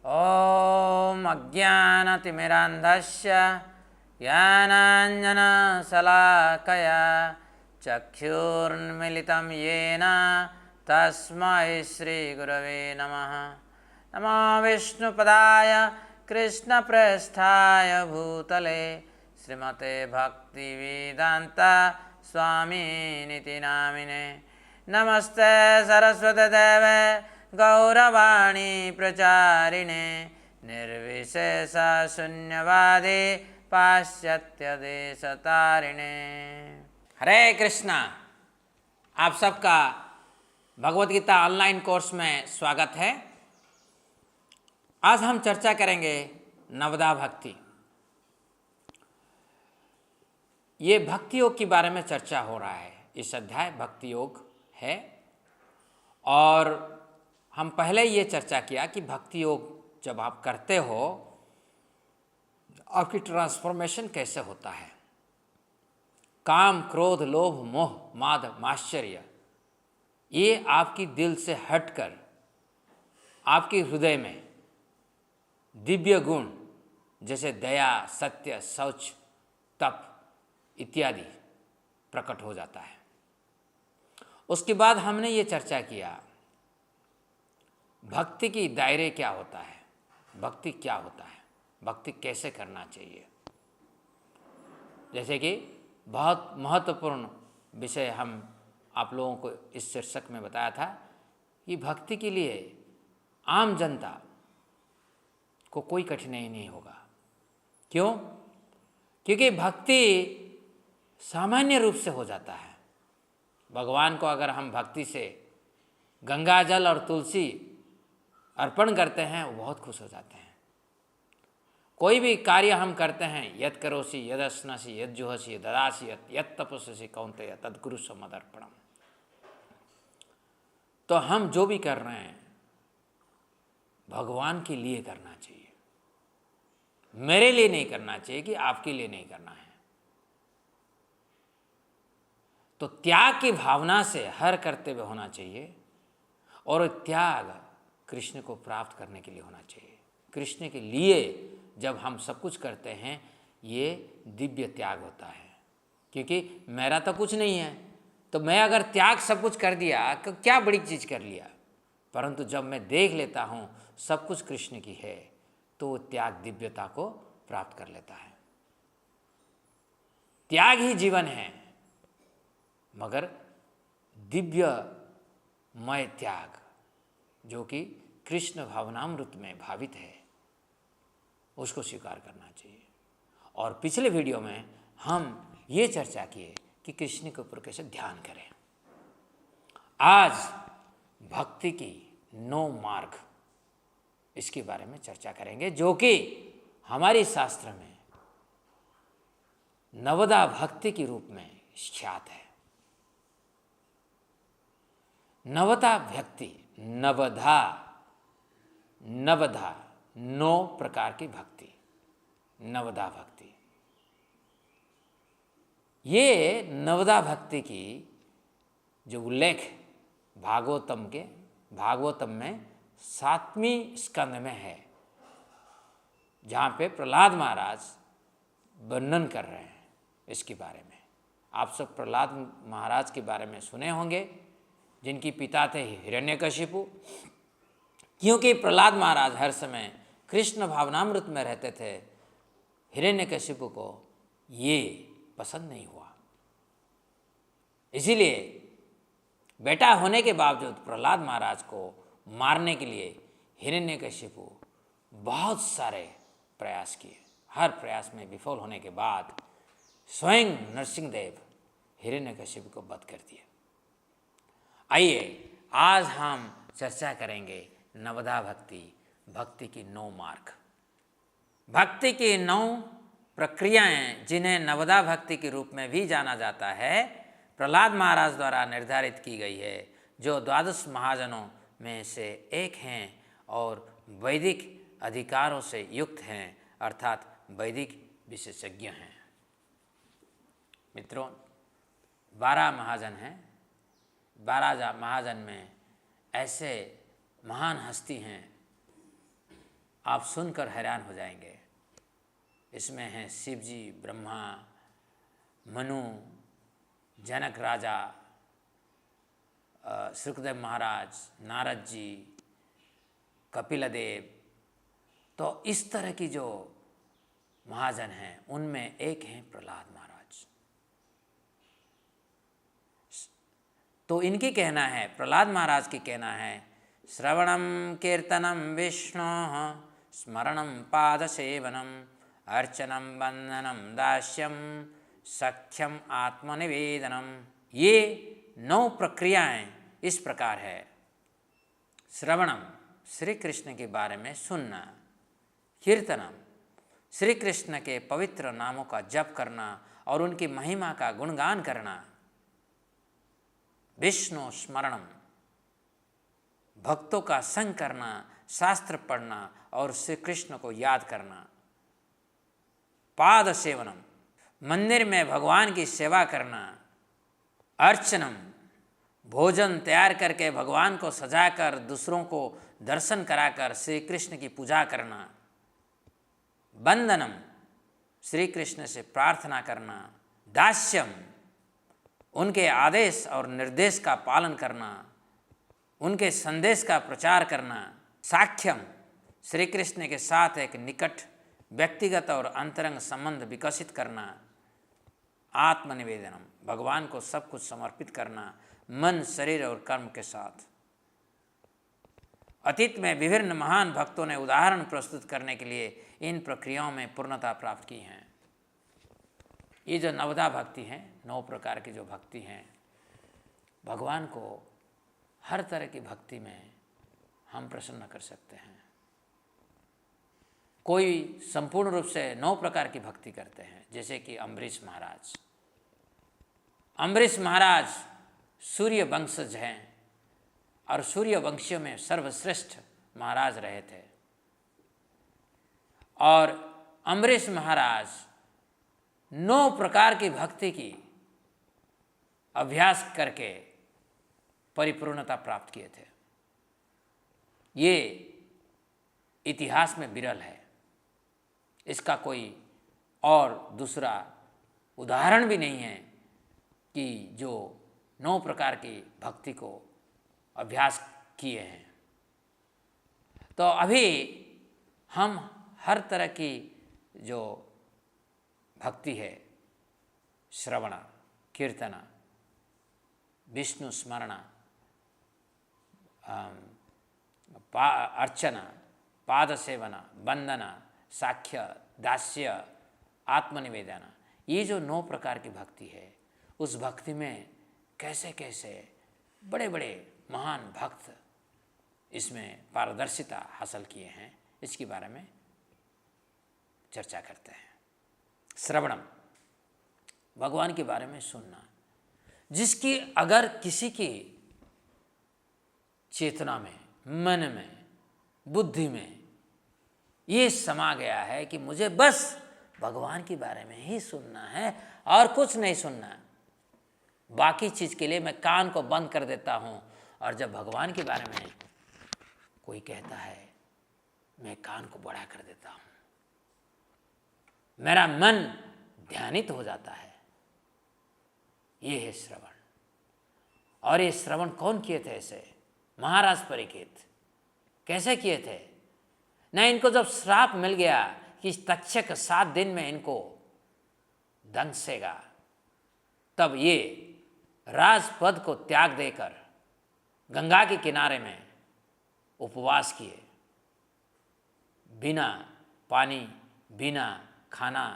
ॐ अज्ञानतिमिरान्धस्य ज्ञानाञ्जनशलाकया चक्षुर्मिलितं येन तस्मै श्रीगुरवे नमः। नमो विष्णुपदाय कृष्णप्रेष्ठाय भूतले श्रीमते भक्तिवेदान्त स्वामिनिति नामिने। नमस्ते सरस्वती देवे गौरवाणी प्रचारिणे निर्विशेष शून्यवादी पाश्चात्य देशतारिणे। हरे कृष्णा। आप सबका भगवद गीता ऑनलाइन कोर्स में स्वागत है। आज हम चर्चा करेंगे नवदा भक्ति। ये भक्ति योग के बारे में चर्चा हो रहा है। इस अध्याय भक्ति योग है और हम पहले ये चर्चा किया कि भक्ति योग जब आप करते हो आपकी ट्रांसफॉर्मेशन कैसे होता है। काम, क्रोध, लोभ, मोह, माद, माश्चर्य ये आपकी दिल से हटकर आपके हृदय में दिव्य गुण जैसे दया, सत्य, शौच, तप इत्यादि प्रकट हो जाता है। उसके बाद हमने ये चर्चा किया भक्ति की दायरे क्या होता है, भक्ति क्या होता है, भक्ति कैसे करना चाहिए। जैसे कि बहुत महत्वपूर्ण विषय हम आप लोगों को इस शीर्षक में बताया था कि भक्ति के लिए आम जनता को कोई कठिनाई नहीं होगा। क्यों? क्योंकि भक्ति सामान्य रूप से हो जाता है। भगवान को अगर हम भक्ति से गंगा जल और तुलसी अर्पण करते हैं वो बहुत खुश हो जाते हैं। कोई भी कार्य हम करते हैं यत् करोसि यदश्नसि यज्जुहसि यददासि यत् तपस्यसि कौन्तेय तद्कुरु मदर्पणम्। तो हम जो भी कर रहे हैं भगवान के लिए करना चाहिए, मेरे लिए नहीं करना चाहिए कि आपके लिए नहीं करना है। तो त्याग की भावना से हर कर्तव्य होना चाहिए और त्याग कृष्ण को प्राप्त करने के लिए होना चाहिए। कृष्ण के लिए जब हम सब कुछ करते हैं ये दिव्य त्याग होता है। क्योंकि मेरा तो कुछ नहीं है, तो मैं अगर त्याग सब कुछ कर दिया तो क्या बड़ी चीज़ कर लिया। परंतु जब मैं देख लेता हूँ सब कुछ कृष्ण की है तो वो त्याग दिव्यता को प्राप्त कर लेता है। त्याग ही जीवन है, मगर दिव्यमय त्याग जो कि कृष्ण भावनामृत में भावित है उसको स्वीकार करना चाहिए। और पिछले वीडियो में हम ये चर्चा किए कि कृष्ण के ऊपर कैसे ध्यान करें। आज भक्ति की 9 मार्ग इसके बारे में चर्चा करेंगे जो कि हमारी शास्त्र में नवदा भक्ति के रूप में ख्यात है। नवदा भक्ति, नवधा 9 प्रकार की भक्ति, नवदा भक्ति। ये नवदा भक्ति की जो उल्लेख भागवतम में 7वें स्कंद में है, जहाँ पे प्रहलाद महाराज वर्णन कर रहे हैं इसके बारे में। आप सब प्रहलाद महाराज के बारे में सुने होंगे जिनकी पिता थे हिरण्यकशिपु। क्योंकि प्रहलाद महाराज हर समय कृष्ण भावनामृत में रहते थे, हिरण्यकशिपु को ये पसंद नहीं हुआ। इसीलिए बेटा होने के बावजूद प्रहलाद महाराज को मारने के लिए हिरण्यकशिपु बहुत सारे प्रयास किए। हर प्रयास में विफल होने के बाद स्वयं नरसिंहदेव हिरण्यकशिपु को वध कर दिया। आइए आज हम चर्चा करेंगे नवदा भक्ति की 9 मार्ग। भक्ति की 9 प्रक्रियाएं जिन्हें नवदा भक्ति के रूप में भी जाना जाता है प्रहलाद महाराज द्वारा निर्धारित की गई है, जो 12 महाजनों में से एक हैं और वैदिक अधिकारों से युक्त हैं, अर्थात वैदिक विशेषज्ञ हैं। मित्रों, 12 महाजन हैं। 12 महाजन में ऐसे महान हस्ती हैं आप सुनकर हैरान हो जाएंगे। इसमें हैं शिव जी, ब्रह्मा, मनु, जनक राजा, सुखदेव महाराज, नारद जी, कपिल देव। तो इस तरह की जो महाजन हैं उनमें एक हैं प्रहलाद महाराज। तो इनकी कहना है, प्रहलाद महाराज की कहना है, श्रवणम कीर्तनम विष्णु स्मरणम पाद सेवनम अर्चनम वंदनम दास्यम सख्यम आत्मनिवेदनम। ये 9 प्रक्रियाएं इस प्रकार है। श्रवणम, श्री कृष्ण के बारे में सुनना। कीर्तनम, श्री कृष्ण के पवित्र नामों का जप करना और उनकी महिमा का गुणगान करना। विष्णु स्मरणम, भक्तों का संग करना, शास्त्र पढ़ना और श्री कृष्ण को याद करना। पाद सेवनम, मंदिर में भगवान की सेवा करना। अर्चनम, भोजन तैयार करके भगवान को सजाकर दूसरों को दर्शन कराकर श्री कृष्ण की पूजा करना। वंदनम, श्री कृष्ण से प्रार्थना करना। दास्यम, उनके आदेश और निर्देश का पालन करना, उनके संदेश का प्रचार करना। साख्यम, श्री कृष्ण के साथ एक निकट व्यक्तिगत और अंतरंग संबंध विकसित करना। आत्मनिवेदनम, भगवान को सब कुछ समर्पित करना, मन, शरीर और कर्म के साथ। अतीत में विभिन्न महान भक्तों ने उदाहरण प्रस्तुत करने के लिए इन प्रक्रियाओं में पूर्णता प्राप्त की हैं। ये जो नवदा भक्ति हैं, 9 प्रकार की जो भक्ति हैं, भगवान को हर तरह की भक्ति में हम प्रसन्न कर सकते हैं। कोई संपूर्ण रूप से 9 प्रकार की भक्ति करते हैं, जैसे कि अम्बरीश महाराज। अम्बरीश महाराज सूर्य वंशज हैं और सूर्य वंशियों में सर्वश्रेष्ठ महाराज रहे थे। और अम्बरीश महाराज 9 प्रकार की भक्ति की अभ्यास करके परिपूर्णता प्राप्त किए थे। ये इतिहास में विरल है, इसका कोई और दूसरा उदाहरण भी नहीं है कि जो 9 प्रकार की भक्ति को अभ्यास किए हैं। तो अभी हम हर तरह की जो भक्ति है, श्रवण, कीर्तन, विष्णु स्मरण, अर्चना, पाद सेवना, वंदना, साख्य, दास्य, आत्मनिवेदन, ये जो 9 प्रकार की भक्ति है, उस भक्ति में कैसे कैसे बड़े बड़े महान भक्त इसमें पारदर्शिता हासिल किए हैं, इसके बारे में चर्चा करते हैं। श्रवणम, भगवान के बारे में सुनना, जिसकी अगर किसी की चेतना में, मन में, बुद्धि में ये समा गया है कि मुझे बस भगवान के बारे में ही सुनना है और कुछ नहीं सुनना, बाकी चीज़ के लिए मैं कान को बंद कर देता हूँ, और जब भगवान के बारे में कोई कहता है मैं कान को बड़ा कर देता हूँ, मेरा मन ध्यानित हो जाता है। ये है श्रवण। और ये श्रवण कौन किए थे ऐसे? महाराज परीक्षित। कैसे किए थे? न इनको जब श्राप मिल गया कि तक्षक 7 दिन में इनको दंसेगा, तब ये राजपद को त्याग देकर गंगा के किनारे में उपवास किए, बिना पानी, बिना खाना,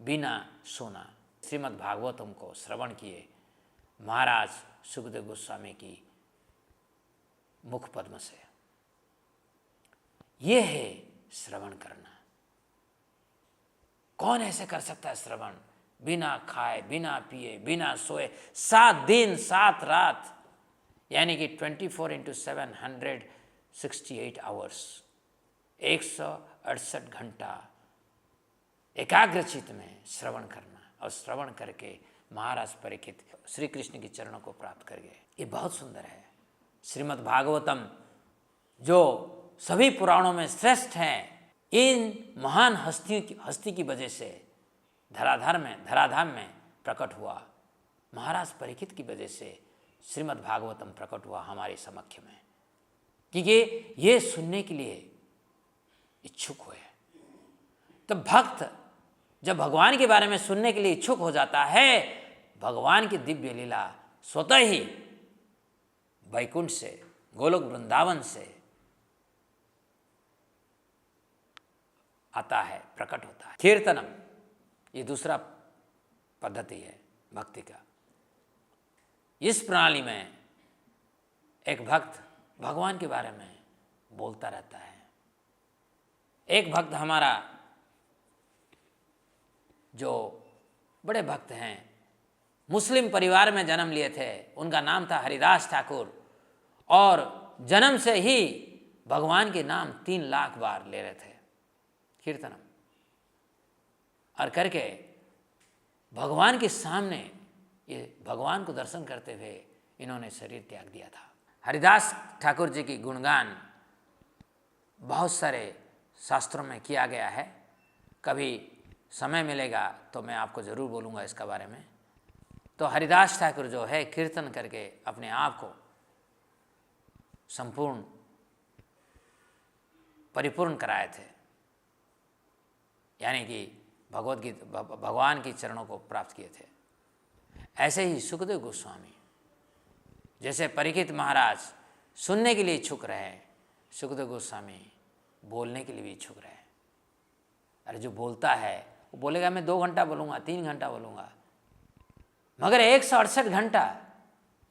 बिना सोना श्रीमद् भागवतम को श्रवण किए महाराज सुखदेव गोस्वामी की मुख पद्म से। ये है श्रवण करना। कौन ऐसे कर सकता है श्रवण? बिना खाए, बिना पिए, बिना सोए, 7 दिन 7 रात, यानी कि 24/7 168 आवर्स, 168 घंटा एकाग्रचित में श्रवण करना। और श्रवण करके महाराज परीक्षित श्री कृष्ण के चरणों को प्राप्त कर गए। ये बहुत सुंदर है। श्रीमद् भागवतम जो सभी पुराणों में श्रेष्ठ हैं, इन महान हस्ती की वजह से धराधाम में प्रकट हुआ। महाराज परीक्षित की वजह से श्रीमद् भागवतम प्रकट हुआ हमारे समक्ष में, क्योंकि ये सुनने के लिए इच्छुक हुए। तो भक्त जब भगवान के बारे में सुनने के लिए इच्छुक हो जाता है, भगवान की दिव्य लीला स्वतः ही वैकुंठ से, गोलोक वृंदावन से आता है, प्रकट होता है। कीर्तनम, ये दूसरा पद्धति है भक्ति का। इस प्रणाली में एक भक्त भगवान के बारे में बोलता रहता है। एक भक्त हमारा जो बड़े भक्त हैं, मुस्लिम परिवार में जन्म लिए थे, उनका नाम था हरिदास ठाकुर, और जन्म से ही भगवान के नाम 3 लाख बार ले रहे थे कीर्तनम, और करके भगवान के सामने ये भगवान को दर्शन करते हुए इन्होंने शरीर त्याग दिया था। हरिदास ठाकुर जी की गुणगान बहुत सारे शास्त्रों में किया गया है। कभी समय मिलेगा तो मैं आपको ज़रूर बोलूँगा इसका बारे में। तो हरिदास ठाकुर जो है कीर्तन करके अपने आप को संपूर्ण परिपूर्ण कराए थे, यानी कि भगवद गीता भगवान के चरणों को प्राप्त किए थे। ऐसे ही सुखदेव गोस्वामी, जैसे परीक्षित महाराज सुनने के लिए इच्छुक रहे, सुखदेव गोस्वामी बोलने के लिए भी इच्छुक रहे। अरे जो बोलता है वो बोलेगा मैं 2 घंटा बोलूँगा, 3 घंटा बोलूँगा, मगर 168 घंटा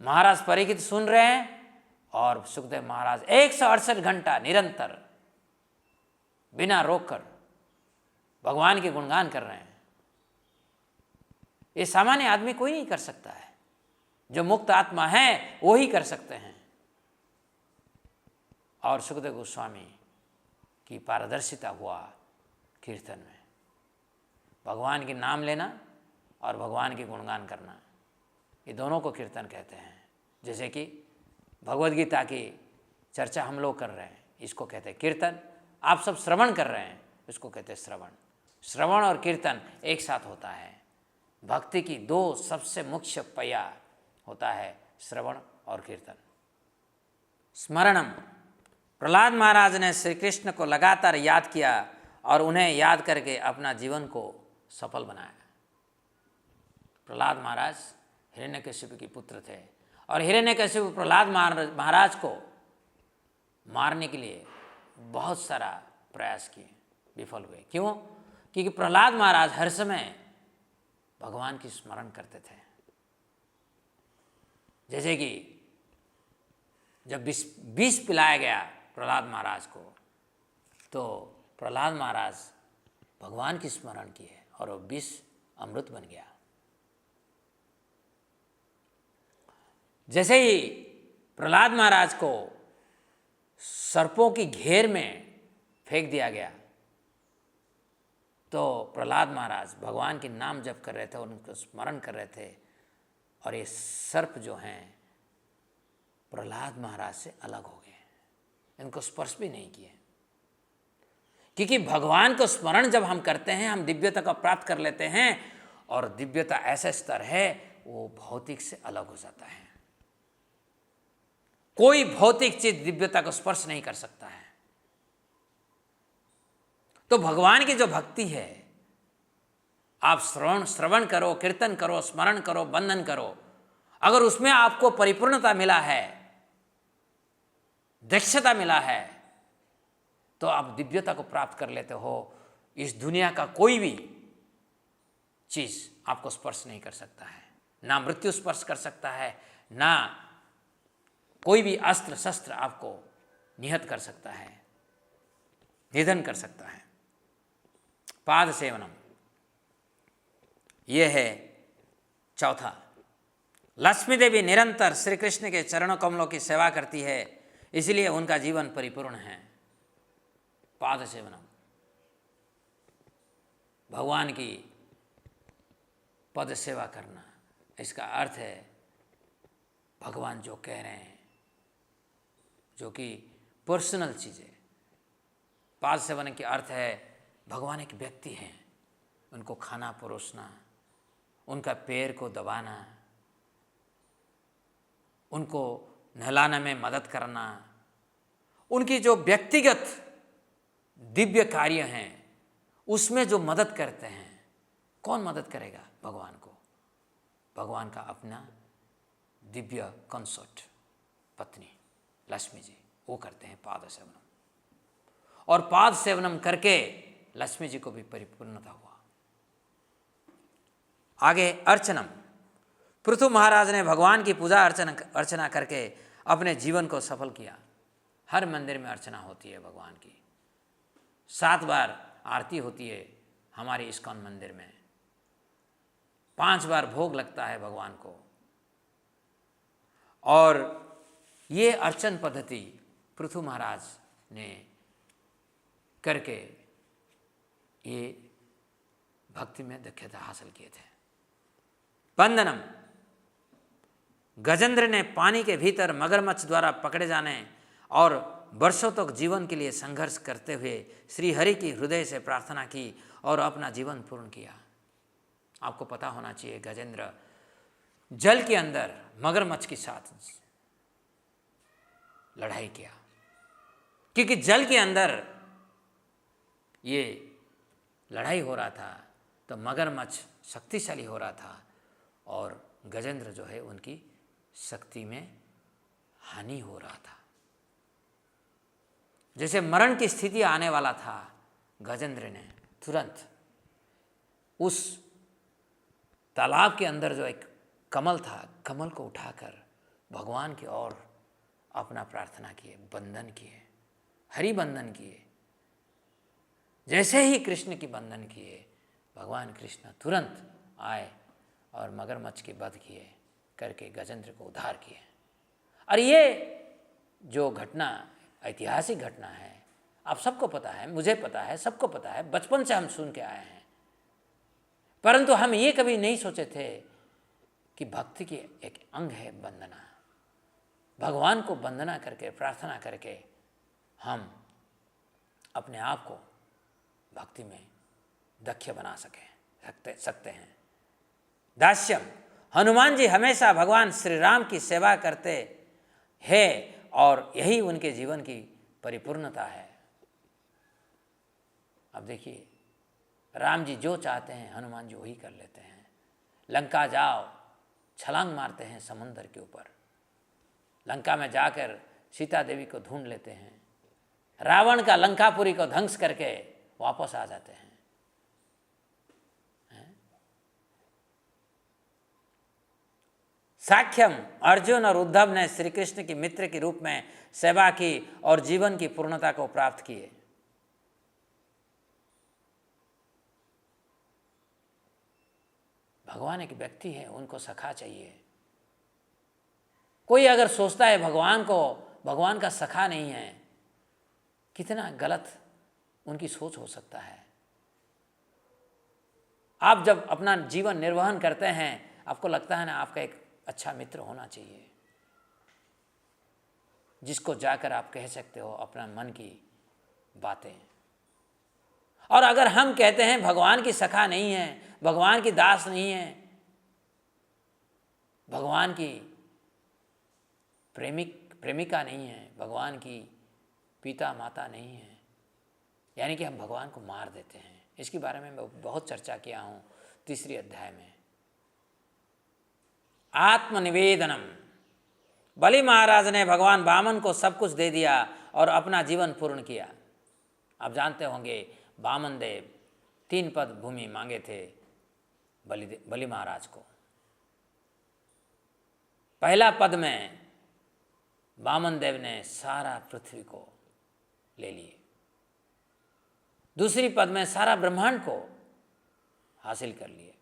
महाराज परीक्षित सुन रहे हैं और सुखदेव महाराज 168 घंटा निरंतर बिना रोककर भगवान के गुणगान कर रहे हैं। ये सामान्य आदमी कोई नहीं कर सकता है, जो मुक्त आत्मा है वो ही कर सकते हैं। और सुखदेव गोस्वामी की पारदर्शिता हुआ कीर्तन में, भगवान के नाम लेना और भगवान के गुणगान करना, ये दोनों को कीर्तन कहते हैं। जैसे कि भगवद गीता की चर्चा हम लोग कर रहे हैं, इसको कहते हैं कीर्तन। आप सब श्रवण कर रहे हैं, इसको कहते हैं श्रवण। श्रवण और कीर्तन एक साथ होता है। भक्ति की 2 सबसे मुख्य पहिया होता है, श्रवण और कीर्तन। स्मरणम, प्रहलाद महाराज ने श्री कृष्ण को लगातार याद किया और उन्हें याद करके अपना जीवन को सफल बनाया। प्रहलाद महाराज हिरण्यकशिपु के पुत्र थे और हिरण्यकशिपु प्रहलाद महाराज को मारने के लिए बहुत सारा प्रयास किए, विफल हुए। क्यों? क्योंकि प्रहलाद महाराज हर समय भगवान की स्मरण करते थे। जैसे कि जब विष पिलाया गया प्रहलाद महाराज को, तो प्रहलाद महाराज भगवान की स्मरण किए और वो विष अमृत बन गया। जैसे ही प्रहलाद महाराज को सर्पों की घेर में फेंक दिया गया, तो प्रहलाद महाराज भगवान के नाम जप कर रहे थे और उनको स्मरण कर रहे थे, और ये सर्प जो हैं प्रहलाद महाराज से अलग हो गए, इनको स्पर्श भी नहीं किए। क्योंकि भगवान को स्मरण जब हम करते हैं, हम दिव्यता को प्राप्त कर लेते हैं, और दिव्यता ऐसा स्तर है वो भौतिक से अलग हो जाता है। कोई भौतिक चीज दिव्यता को स्पर्श नहीं कर सकता है। तो भगवान की जो भक्ति है, आप श्रवण करो, कीर्तन करो, स्मरण करो, बंधन करो, अगर उसमें आपको परिपूर्णता मिला है, दक्षता मिला है, तो आप दिव्यता को प्राप्त कर लेते हो। इस दुनिया का कोई भी चीज आपको स्पर्श नहीं कर सकता है। ना मृत्यु स्पर्श कर सकता है, ना कोई भी अस्त्र शस्त्र आपको निहत कर सकता है, निधन कर सकता है। पाद सेवनम, यह है चौथा। लक्ष्मी देवी निरंतर श्री कृष्ण के चरणों कमलों की सेवा करती है, इसलिए उनका जीवन परिपूर्ण है। पाद सेवनम, भगवान की पद सेवा करना, इसका अर्थ है भगवान जो कह रहे हैं, जो कि पर्सनल चीज़ है, पाद सेवन के अर्थ है भगवान एक व्यक्ति हैं, उनको खाना परोसना, उनका पैर को दबाना, उनको नहलाने में मदद करना, उनकी जो व्यक्तिगत दिव्य कार्य हैं उसमें जो मदद करते हैं। कौन मदद करेगा भगवान को? भगवान का अपना दिव्य कंसर्ट पत्नी लक्ष्मी जी, वो करते हैं पाद सेवनम, और पाद सेवनम करके लक्ष्मी जी को भी परिपूर्णता हुआ। आगे अर्चनम, पृथु महाराज ने भगवान की पूजा अर्चना करके अपने जीवन को सफल किया। हर मंदिर में अर्चना होती है भगवान की, 7 बार आरती होती है हमारे इस्कॉन मंदिर में, 5 बार भोग लगता है भगवान को। और ये अर्चन पद्धति पृथु महाराज ने करके ये भक्ति में दक्षता हासिल किए थे। बंधनम, गजेंद्र ने पानी के भीतर मगरमच्छ द्वारा पकड़े जाने और वर्षों तक जीवन के लिए संघर्ष करते हुए श्री हरि की हृदय से प्रार्थना की और अपना जीवन पूर्ण किया। आपको पता होना चाहिए गजेंद्र जल के अंदर मगरमच्छ के साथ लड़ाई किया, क्योंकि जल के अंदर ये लड़ाई हो रहा था तो मगरमच्छ शक्तिशाली हो रहा था और गजेंद्र जो है उनकी शक्ति में हानि हो रहा था। जैसे मरण की स्थिति आने वाला था, गजेंद्र ने तुरंत उस तालाब के अंदर जो एक कमल था, कमल को उठाकर भगवान की ओर अपना प्रार्थना किए, बंधन किए, हरि बंधन किए। जैसे ही कृष्ण की बंधन किए, भगवान कृष्ण तुरंत आए और मगरमच्छ के वध किए करके गजेंद्र को उद्धार किए। और ये जो घटना ऐतिहासिक घटना है, आप सबको पता है, मुझे पता है, सबको पता है, बचपन से हम सुन के आए हैं, परंतु हम ये कभी नहीं सोचे थे कि भक्ति की एक अंग है वंदना। भगवान को वंदना करके, प्रार्थना करके हम अपने आप को भक्ति में दक्ष बना सकते हैं। दास्यम, हनुमान जी हमेशा भगवान श्री राम की सेवा करते हैं और यही उनके जीवन की परिपूर्णता है। अब देखिए, राम जी जो चाहते हैं हनुमान जी वही कर लेते हैं। लंका जाओ, छलांग मारते हैं समुद्र के ऊपर, लंका में जाकर सीता देवी को ढूंढ लेते हैं, रावण का लंकापुरी को ध्वंस करके वापस आ जाते हैं। साख्यम, अर्जुन और उद्धव ने श्री कृष्ण की मित्र के रूप में सेवा की और जीवन की पूर्णता को प्राप्त किए। भगवान एक व्यक्ति है, उनको सखा चाहिए। कोई अगर सोचता है भगवान को, भगवान का सखा नहीं है, कितना गलत उनकी सोच हो सकता है। आप जब अपना जीवन निर्वहन करते हैं, आपको लगता है ना आपका एक अच्छा मित्र होना चाहिए, जिसको जाकर आप कह सकते हो अपना मन की बातें। और अगर हम कहते हैं भगवान की सखा नहीं है, भगवान की दास नहीं है, भगवान की प्रेमिका नहीं है, भगवान की पिता माता नहीं है, यानी कि हम भगवान को मार देते हैं। इसके बारे में मैं बहुत चर्चा किया हूँ 3 अध्याय में। आत्मनिवेदनम, बलि महाराज ने भगवान वामन को सब कुछ दे दिया और अपना जीवन पूर्ण किया। आप जानते होंगे वामन देव 3 पद भूमि मांगे थे बलि महाराज को। पहला पद में वामन देव ने सारा पृथ्वी को ले लिए, दूसरी पद में सारा ब्रह्मांड को हासिल कर लिए,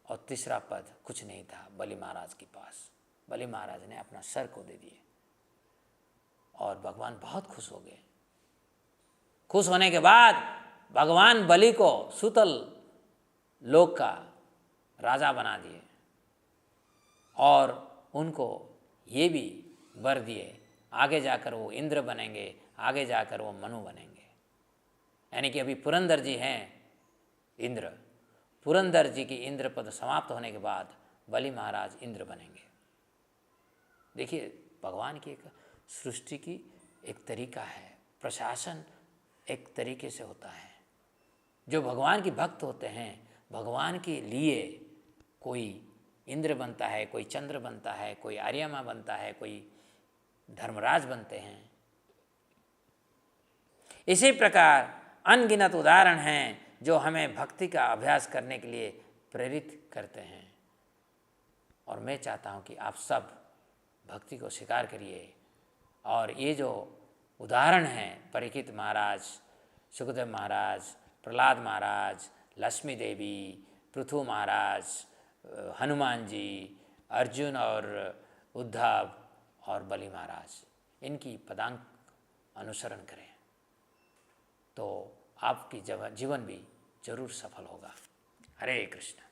और तीसरा पद कुछ नहीं था बलि महाराज के पास। बलि महाराज ने अपना सर को दे दिए और भगवान बहुत खुश हो गए। खुश होने के बाद भगवान बलि को सुतल लोक का राजा बना दिए और उनको ये भी वर दिए आगे जाकर वो इंद्र बनेंगे, आगे जाकर वो मनु बनेंगे। यानी कि अभी पुरंदर जी हैं इंद्र, पुरंदर जी की इंद्र पद समाप्त होने के बाद बलि महाराज इंद्र बनेंगे। देखिए भगवान की एक सृष्टि की एक तरीका है, प्रशासन एक तरीके से होता है। जो भगवान के भक्त होते हैं, भगवान के लिए कोई इंद्र बनता है, कोई चंद्र बनता है, कोई आर्यमा बनता है, कोई धर्मराज बनते हैं। इसी प्रकार अनगिनत उदाहरण हैं जो हमें भक्ति का अभ्यास करने के लिए प्रेरित करते हैं। और मैं चाहता हूँ कि आप सब भक्ति को स्वीकार करिए। और ये जो उदाहरण हैं, परीक्षित महाराज, सुखदेव महाराज, प्रहलाद महाराज, लक्ष्मी देवी, पृथु महाराज, हनुमान जी, अर्जुन और उद्धव और बलि महाराज, इनकी पदांक अनुसरण करें तो आपकी जीवन भी जरूर सफल होगा। हरे कृष्ण।